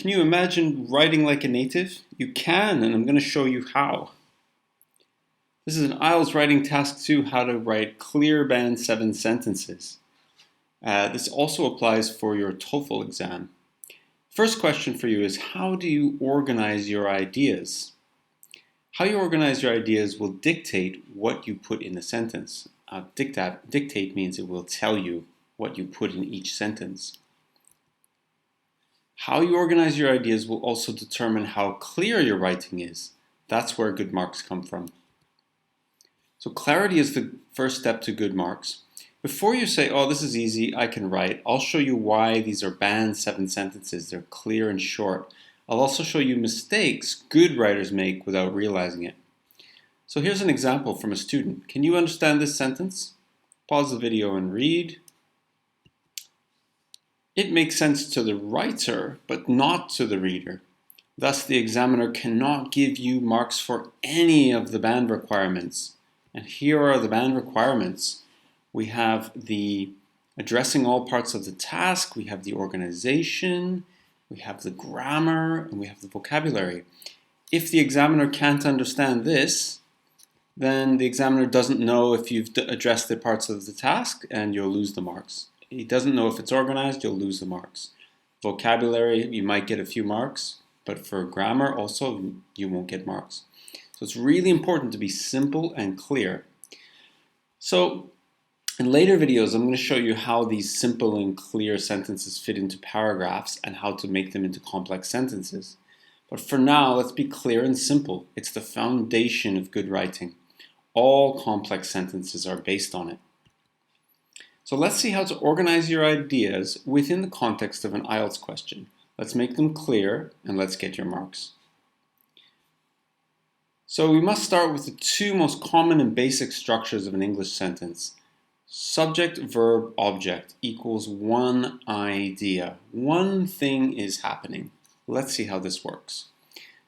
Can you imagine writing like a native? You can, and I'm going to show you how. This is an IELTS Writing Task 2, how to write clear Band 7 sentences. This also applies for your TOEFL exam. First question for you is, how do you organize your ideas? How you organize your ideas will dictate what you put in the sentence. Dictate means it will tell you what you put in each sentence. How you organize your ideas will also determine how clear your writing is. That's where good marks come from. So clarity is the first step to good marks. Before you say, oh, this is easy, I can write, I'll show you why these are Band 7 sentences. They're clear and short. I'll also show you mistakes good writers make without realizing it. So here's an example from a student. Can you understand this sentence? Pause the video and read. It makes sense to the writer, but not to the reader. Thus, the examiner cannot give you marks for any of the band requirements. And here are the band requirements. We have the addressing all parts of the task, we have the organization, we have the grammar, and we have the vocabulary. If the examiner can't understand this, then the examiner doesn't know if you've addressed the parts of the task, and you'll lose the marks. He doesn't know if it's organized, you'll lose the marks. Vocabulary, you might get a few marks, but for grammar also, you won't get marks. So it's really important to be simple and clear. So in later videos, I'm going to show you how these simple and clear sentences fit into paragraphs and how to make them into complex sentences. But for now, let's be clear and simple. It's the foundation of good writing. All complex sentences are based on it. So let's see how to organize your ideas within the context of an IELTS question. Let's make them clear and let's get your marks. So we must start with the two most common and basic structures of an English sentence. Subject, verb, object equals one idea. One thing is happening. Let's see how this works.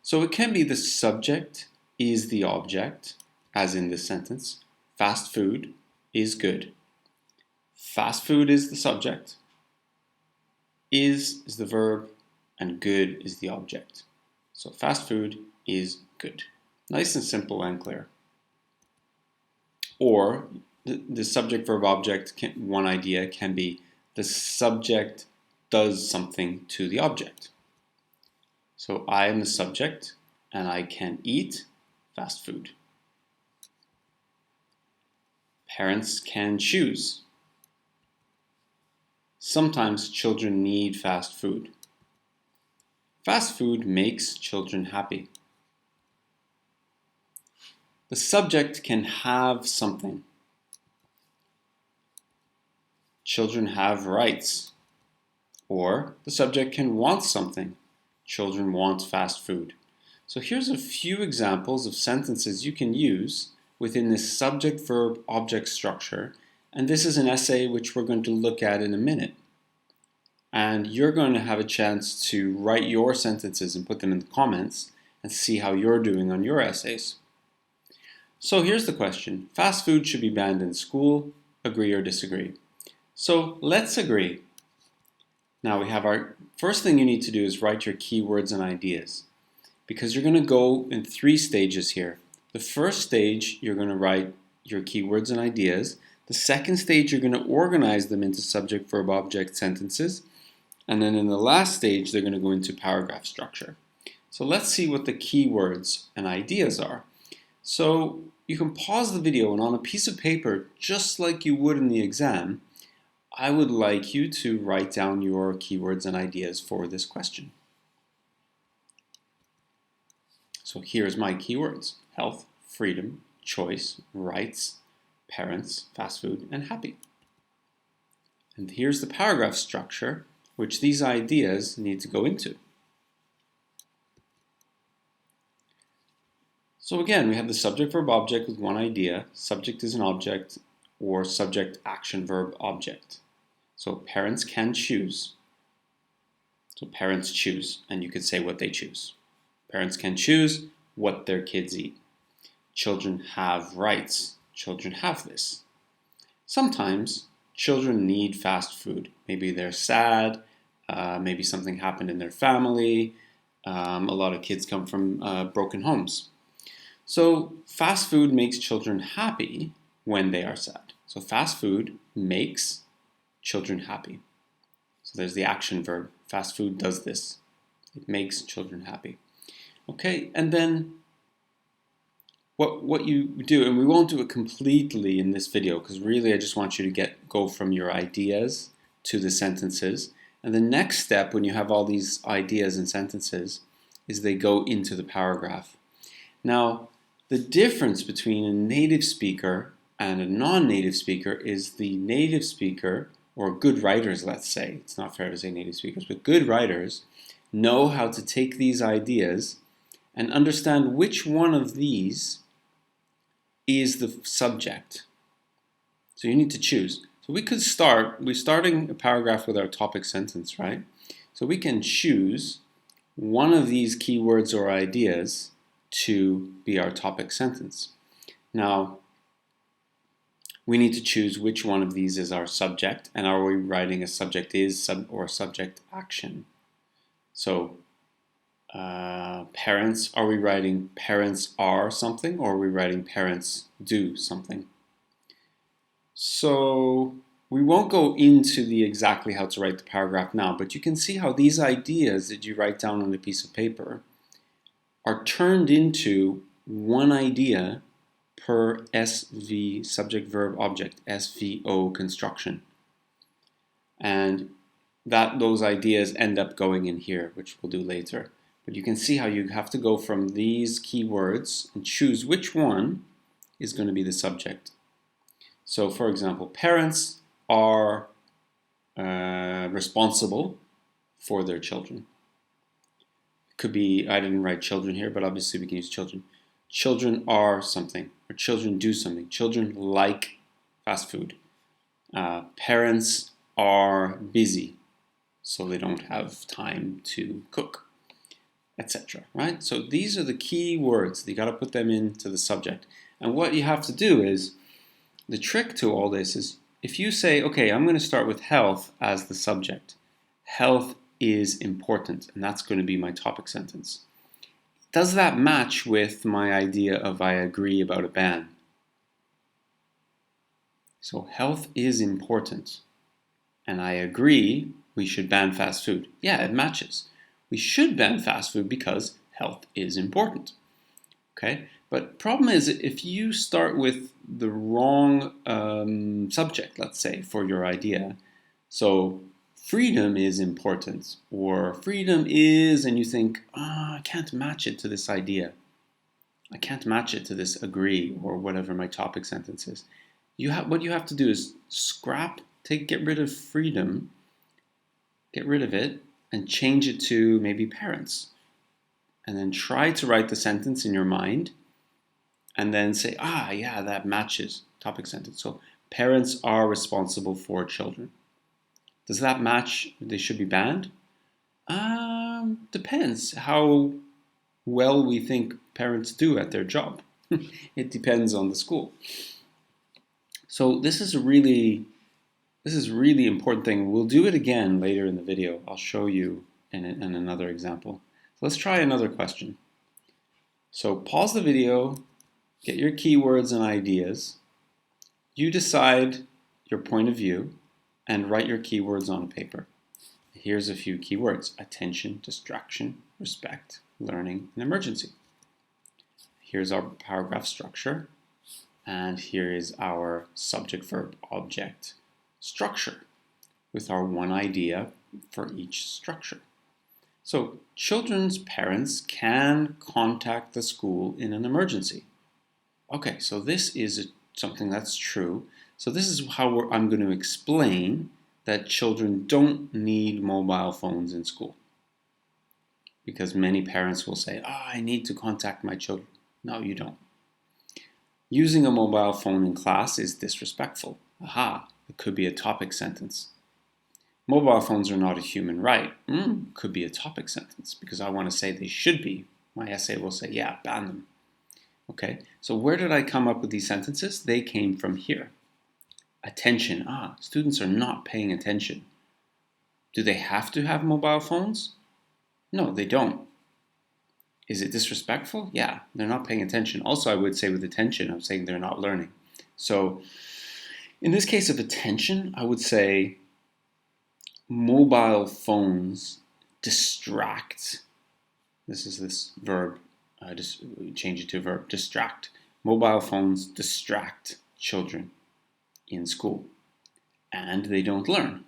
So it can be the subject is the object, as in this sentence. Fast food is good. Fast food is the subject, is the verb, and good is the object. So fast food is good. Nice and simple and clear. Or the subject-verb-object, one idea can be the subject does something to the object. So I am the subject and I can eat fast food. Parents can choose. Sometimes children need fast food. Fast food makes children happy. The subject can have something. Children have rights. Or the subject can want something. Children want fast food. So here's a few examples of sentences you can use within this subject-verb-object structure. And this is an essay which we're going to look at in a minute. And you're going to have a chance to write your sentences and put them in the comments and see how you're doing on your essays. So here's the question. Fast food should be banned in school. Agree or disagree? So let's agree. Now we have our first thing you need to do is write your keywords and ideas, because you're going to go in 3 stages here. The first stage, you're going to write your keywords and ideas. The second stage, you're going to organize them into subject, verb, object sentences. And then in the last stage, they're going to go into paragraph structure. So let's see what the keywords and ideas are. So you can pause the video, and on a piece of paper, just like you would in the exam, I would like you to write down your keywords and ideas for this question. So here's my keywords: health, freedom, choice, rights, parents, fast food, and happy. And here's the paragraph structure, which these ideas need to go into. So again, we have the subject, verb, object with one idea. Subject is an object, or subject, action, verb, object. So parents can choose. So parents choose, and you could say what they choose. Parents can choose what their kids eat. Children have rights. Children have this. Sometimes children need fast food. Maybe they're sad, Maybe something happened in their family. A lot of kids come from broken homes. So fast food makes children happy when they are sad. So fast food makes children happy. So there's the action verb. Fast food does this. It makes children happy. Okay, and then what you do, and we won't do it completely in this video because really I just want you to go from your ideas to the sentences. And the next step when you have all these ideas and sentences is they go into the paragraph. Now, the difference between a native speaker and a non-native speaker is the native speaker, or good writers, let's say, it's not fair to say native speakers, but good writers know how to take these ideas and understand which one of these is the subject. So you need to choose. So we're starting a paragraph with our topic sentence, right? So we can choose one of these keywords or ideas to be our topic sentence. Now, we need to choose which one of these is our subject, and are we writing a subject is or subject action? So parents, are we writing parents are something, or are we writing parents do something? So we won't go into the exactly how to write the paragraph now, but you can see how these ideas that you write down on a piece of paper are turned into one idea per SV, subject-verb-object, SVO construction. And those ideas end up going in here, which we'll do later. But you can see how you have to go from these keywords and choose which one is going to be the subject. So for example, parents are responsible for their children. It could be, I didn't write children here, but obviously we can use children. Children are something, or children do something. Children like fast food. Parents are busy, so they don't have time to cook, etc. Right? So these are the key words. You got to put them into the subject. And what you have to do is, the trick to all this is, if you say, okay, I'm going to start with health as the subject. Health is important, and that's going to be my topic sentence. Does that match with my idea of I agree about a ban? So health is important, and I agree we should ban fast food. Yeah, it matches. We should ban fast food because health is important. Okay, but problem is if you start with the wrong subject, let's say, for your idea. So freedom is important, or freedom is, and you think, I can't match it to this idea. I can't match it to this agree, or whatever my topic sentence is. What you have to do is get rid of freedom, get rid of it, and change it to maybe parents. And then try to write the sentence in your mind, and then say, yeah, that matches topic sentence. So parents are responsible for children. Does that match? They should be banned? Depends how well we think parents do at their job. It depends on the school. So this is a really important thing. We'll do it again later in the video. I'll show you in another example. So let's try another question. So pause the video, get your keywords and ideas. You decide your point of view and write your keywords on paper. Here's a few keywords: attention, distraction, respect, learning, and emergency. Here's our paragraph structure, and here is our subject-verb-object structure with our one idea for each structure. So children's parents can contact the school in an emergency. Okay, so this is something that's true. So this is how I'm going to explain that children don't need mobile phones in school. Because many parents will say, I need to contact my children. No, you don't. Using a mobile phone in class is disrespectful. It could be a topic sentence. Mobile phones are not a human right. Could be a topic sentence because I want to say they should be. My essay will say, yeah, ban them. Okay, so where did I come up with these sentences? They came from here. Attention. Students are not paying attention. Do they have to have mobile phones? No, they don't. Is it disrespectful? Yeah, they're not paying attention. Also, I would say with attention, I'm saying they're not learning. So in this case of attention, I would say mobile phones distract. This is this verb. Just change it to a verb. Distract. Mobile phones distract children in school, and they don't learn.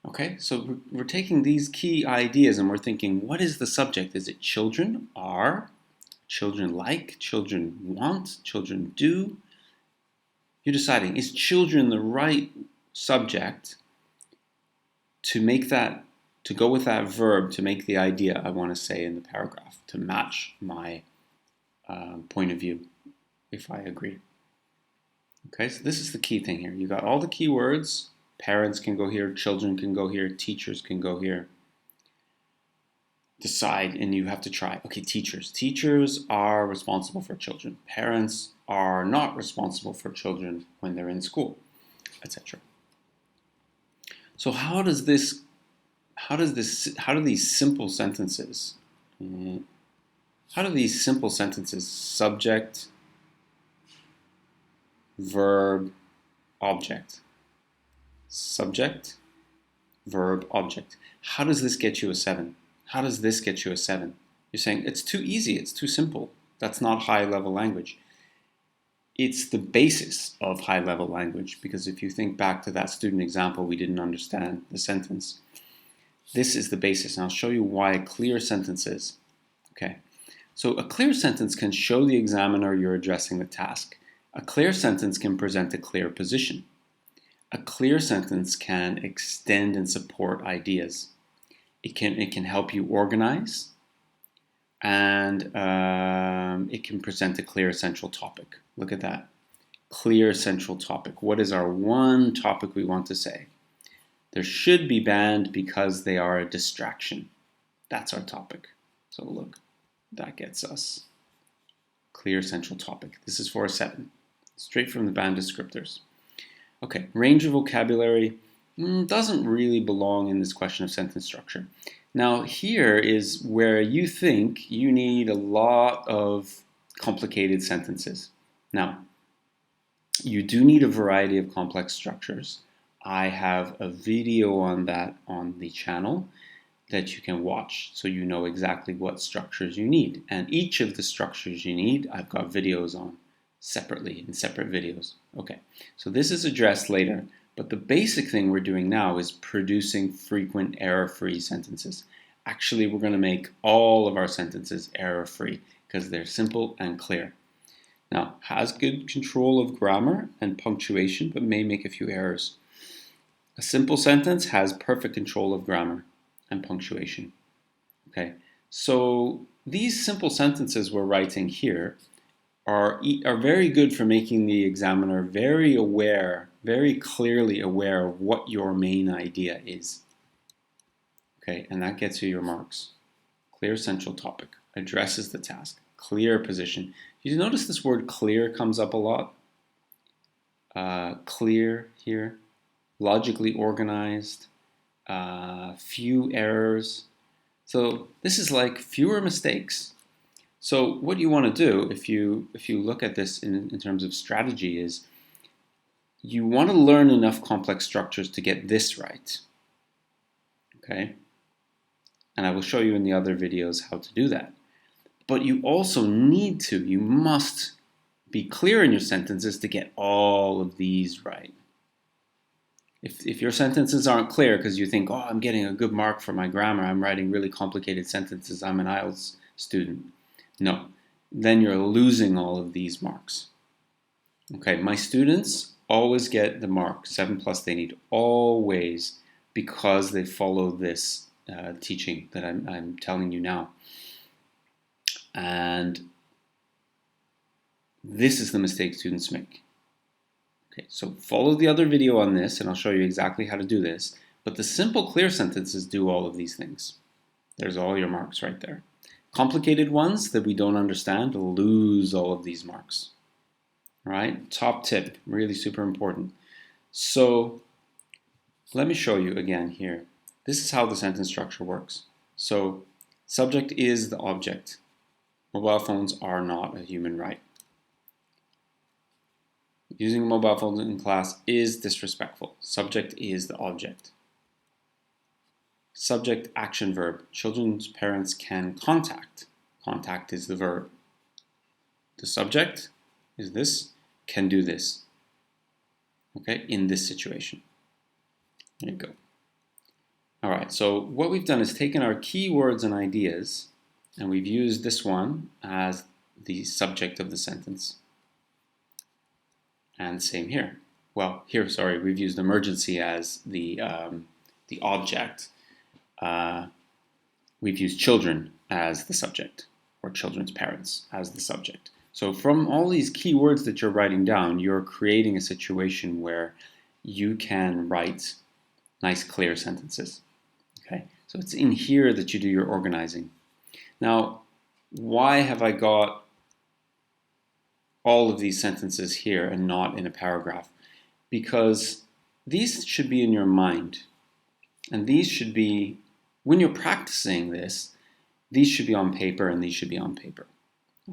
Okay, so we're taking these key ideas and we're thinking, what is the subject? Is it children are, children like, children want, children do? You're deciding, is children the right subject to make that, to go with that verb, to make the idea I want to say in the paragraph, to match my point of view, if I agree. Okay, so this is the key thing here. You got all the key words. Parents can go here, children can go here, teachers can go here. Decide, and you have to try. Okay, teachers. Teachers are responsible for children. Parents are not responsible for children when they're in school, etc. So how do these simple sentences, subject, verb, object, subject, verb, object, how does this get you a 7? How does this get you a 7? You're saying it's too easy, it's too simple. That's not high-level language. It's the basis of high-level language, because if you think back to that student example, we didn't understand the sentence. This is the basis, and I'll show you why a clear sentence is. Okay, so a clear sentence can show the examiner you're addressing the task. A clear sentence can present a clear position. A clear sentence can extend and support ideas. It can help you organize, and it can present a clear central topic. Look at that. Clear central topic. What is our one topic we want to say? There should be banned because they are a distraction. That's our topic. So look, that gets us clear central topic. This is for a 7. Straight from the banned descriptors. Okay, range of vocabulary doesn't really belong in this question of sentence structure. Now here is where you think you need a lot of complicated sentences. Now, you do need a variety of complex structures. I have a video on that on the channel that you can watch so you know exactly what structures you need. And each of the structures you need, I've got videos on separately in separate videos. Okay, so this is addressed later, but the basic thing we're doing now is producing frequent error-free sentences. Actually, we're going to make all of our sentences error-free because they're simple and clear. Now, has good control of grammar and punctuation, but may make a few errors. A simple sentence has perfect control of grammar and punctuation. Okay, so these simple sentences we're writing here are very good for making the examiner very aware, very clearly aware of what your main idea is. Okay, and that gets you your marks. Clear central topic, addresses the task, clear position. Did you notice this word clear comes up a lot? Clear here, logically organized, few errors. So this is like fewer mistakes. So what you want to do, if you look at this in terms of strategy, is you want to learn enough complex structures to get this right. Okay? And I will show you in the other videos how to do that. But you also you must be clear in your sentences to get all of these right. If your sentences aren't clear because you think, oh, I'm getting a good mark for my grammar, I'm writing really complicated sentences, I'm an IELTS student. No, then you're losing all of these marks. Okay, my students always get the mark, 7+, they need always, because they follow this teaching that I'm telling you now. And this is the mistake students make. Okay, so follow the other video on this and I'll show you exactly how to do this. But the simple clear sentences do all of these things. There's all your marks right there. Complicated ones that we don't understand will lose all of these marks. All right, top tip, really super important. So let me show you again here. This is how the sentence structure works. So, subject is the object. Mobile phones are not a human right. Using a mobile phone in class is disrespectful. Subject is the object. Subject, action, verb. Children's parents can contact. Contact is the verb. The subject is this, can do this. Okay, in this situation. There you go. All right, so what we've done is taken our keywords and ideas, and we've used this one as the subject of the sentence. And same here. Well, here, sorry, we've used emergency as the object. We've used children as the subject, or children's parents as the subject. So from all these keywords that you're writing down, you're creating a situation where you can write nice, clear sentences. Okay, so it's in here that you do your organizing. Now, why have I got all of these sentences here and not in a paragraph? Because these should be in your mind. And these should be, when you're practicing this, these should be on paper and these should be on paper.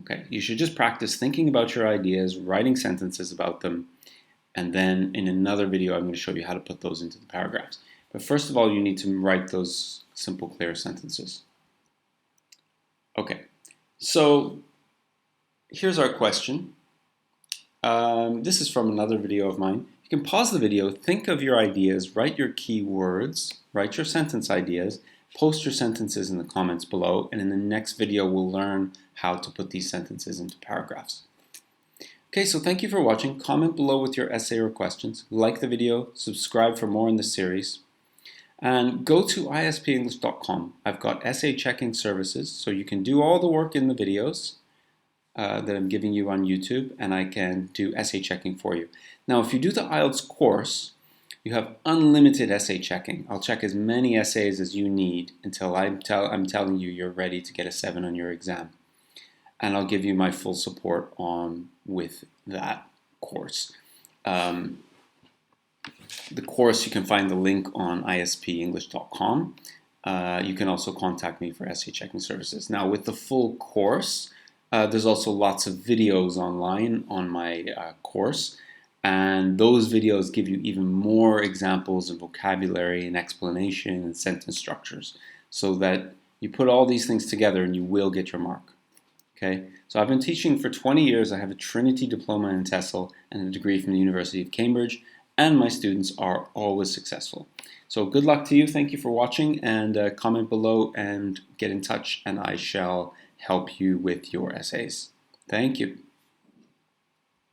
Okay, you should just practice thinking about your ideas, writing sentences about them, and then in another video I'm going to show you how to put those into the paragraphs. But first of all, you need to write those simple, clear sentences. Okay, so here's our question. This is from another video of mine. You can pause the video, think of your ideas, write your keywords, write your sentence ideas, post your sentences in the comments below, and in the next video we'll learn how to put these sentences into paragraphs. Okay, so thank you for watching. Comment below with your essay or questions. Like the video, subscribe for more in this series, and go to ispenglish.com. I've got essay checking services, so you can do all the work in the videos that I'm giving you on YouTube, and I can do essay checking for you. Now, if you do the IELTS course, you have unlimited essay checking. I'll check as many essays as you need until I'm telling you you're ready to get a 7 on your exam. And I'll give you my full support with that course. The course, you can find the link on ispenglish.com. You can also contact me for essay checking services. Now, with the full course, there's also lots of videos online on my course. And those videos give you even more examples of vocabulary and explanation and sentence structures, so that you put all these things together and you will get your mark. Okay, so I've been teaching for 20 years. I have a Trinity diploma in TESOL and a degree from the University of Cambridge, and my students are always successful. So good luck to you. Thank you for watching, and comment below and get in touch, and I shall help you with your essays. Thank you.